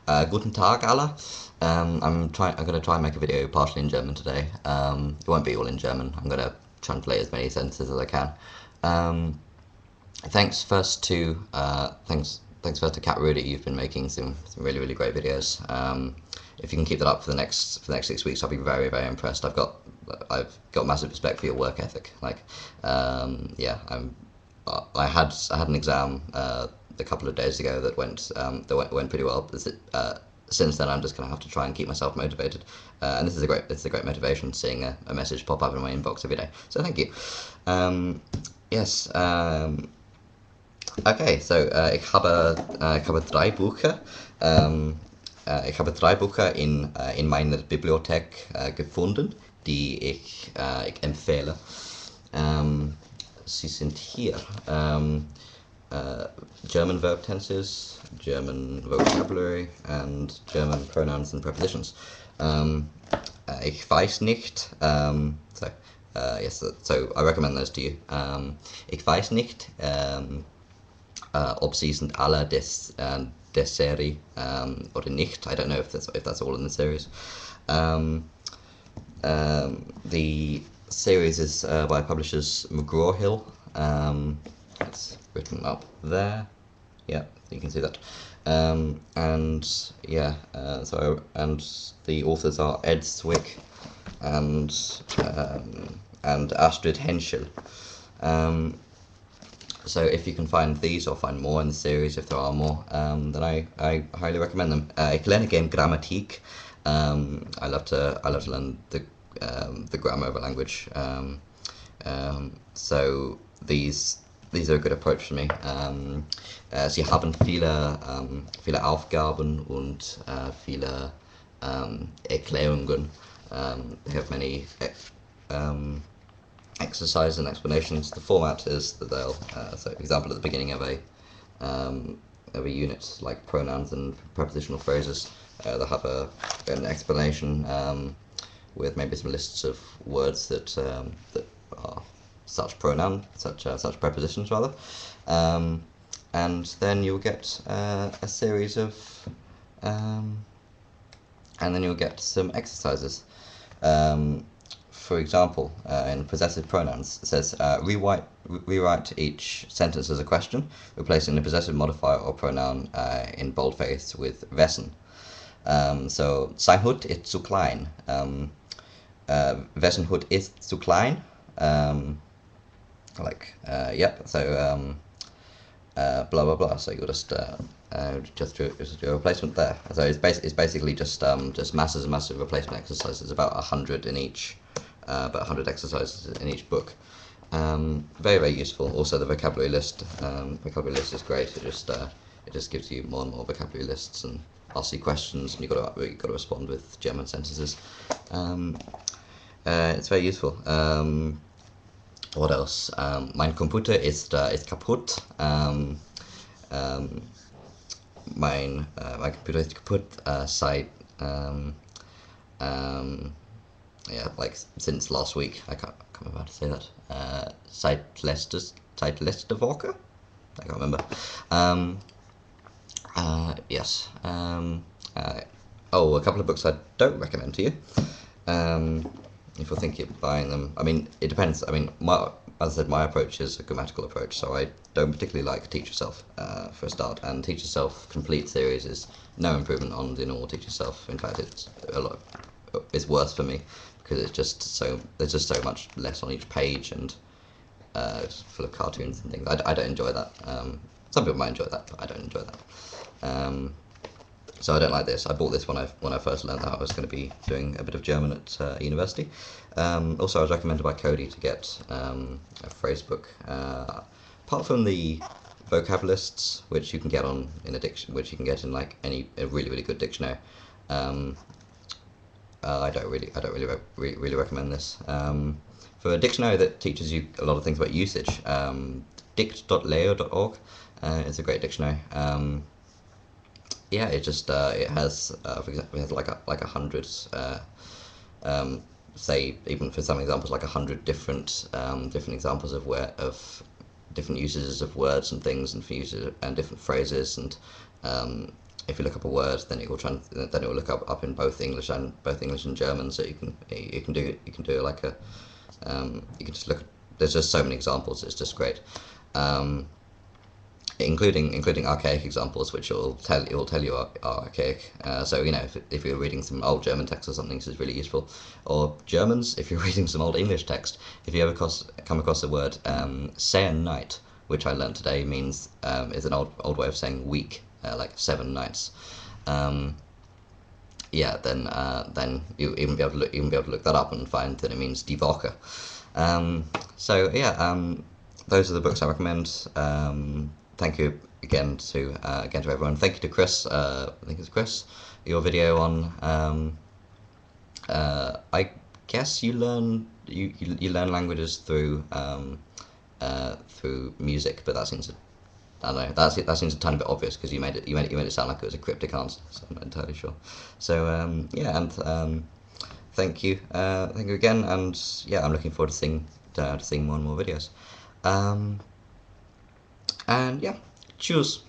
Guten Tag, alle. I'm gonna try and make a video partially in German today. It won't be all in German. I'm gonna translate as many sentences as I can. Um, thanks first to Cat Rudy. You've been making some really great videos. If you can keep that up for the next 6 weeks, I'll be very impressed. I've got massive respect for your work ethic. Yeah, I had an exam a couple of days ago that went pretty well. Since then, I'm just gonna have to try and keep myself motivated, and this is a great motivation, seeing a message pop up in my inbox every day. So thank you. Yes. Okay, so ich habe drei Bücher in meiner Bibliothek gefunden, die ich empfehle. Sie sind hier. German verb tenses, German vocabulary, and German pronouns and prepositions. Ich weiß nicht. Yes, so I recommend those to you. Ich weiß nicht, ob sie sind alle der Serie oder nicht. I don't know if that's all in the series. The series is by publishers McGrawhill. It's written up there. Yeah, you can see that. And yeah, and the authors are Ed Zwick and Astrid Henschel. So if you can find these or find more in the series, if there are more, then I highly recommend them. Ich lerne gerne Grammatik. I love to learn the grammar of a language. So these are a good approach for me. Sie haben viele Aufgaben und viele Erklärungen. They have many exercises and explanations. The format is that they'll, so for example, at the beginning of a unit, like pronouns and prepositional phrases, they'll have an explanation with maybe some lists of words that are such prepositions rather, and then you'll get a series of, and then you'll get some exercises. For example, in possessive pronouns, it says rewrite each sentence as a question, replacing the possessive modifier or pronoun in boldface with wessen. So sein Hut ist zu klein. Wessen Hut ist zu klein? Yep. So blah blah blah. So you'll just do a replacement there. So it's basically just massive replacement exercises. About 100 in each. About 100 exercises in each book. Very useful. Also, the vocabulary list. Vocabulary list is great. It just gives you more and more vocabulary lists and asks you questions, and you've got to respond with German sentences. It's very useful. What else? Mein Computer ist kaputt. Mein Computer ist kaputt seit yeah, like since last week. I can't remember how to say that. Seit letzte Woche? I can't remember. Yes. A couple of books I don't recommend to you. If you're thinking of buying them, I mean, it depends. I mean, as I said, my approach is a grammatical approach, so I don't particularly like Teach Yourself for a start. And Teach Yourself Complete series is no improvement on the normal Teach Yourself. In fact, it's worse for me because there's just so much less on each page, and it's full of cartoons and things. I don't enjoy that. Some people might enjoy that, but I don't enjoy that. So I don't like this. I bought this when I first learned that I was going to be doing a bit of German at university. Also, I was recommended by Cody to get a phrase book. Apart from the vocabularists, which you can get which you can get in like a really good dictionary. I don't really recommend this. For a dictionary that teaches you a lot of things about usage, dict.leo.org is a great dictionary. Yeah, it has, for example, it has like 100, say even for some examples, like 100 different examples of different usages of words and things, and different phrases, and if you look up a word, then it will look up in both English and German. So you can do like a you can just look. There's just so many examples. It's just great. Including archaic examples, which it will tell you are archaic. So if you're reading some old German text or something, this is really useful. Or Germans, if you're reading some old English text, if you ever come across the word "seven night," which I learned today means is an old way of saying week, like 7 nights. Then you even be able to look that up and find that it means die Woche. Those are the books I recommend. Thank you again to everyone. Thank you to Chris. I think it's Chris. Your video on I guess you learn languages through music, but that seems I don't know. That seems a tiny bit obvious because you made it sound like it was a cryptic answer. So I'm not entirely sure. So thank you again, and I'm looking forward to seeing more and more videos. And yeah, cheers.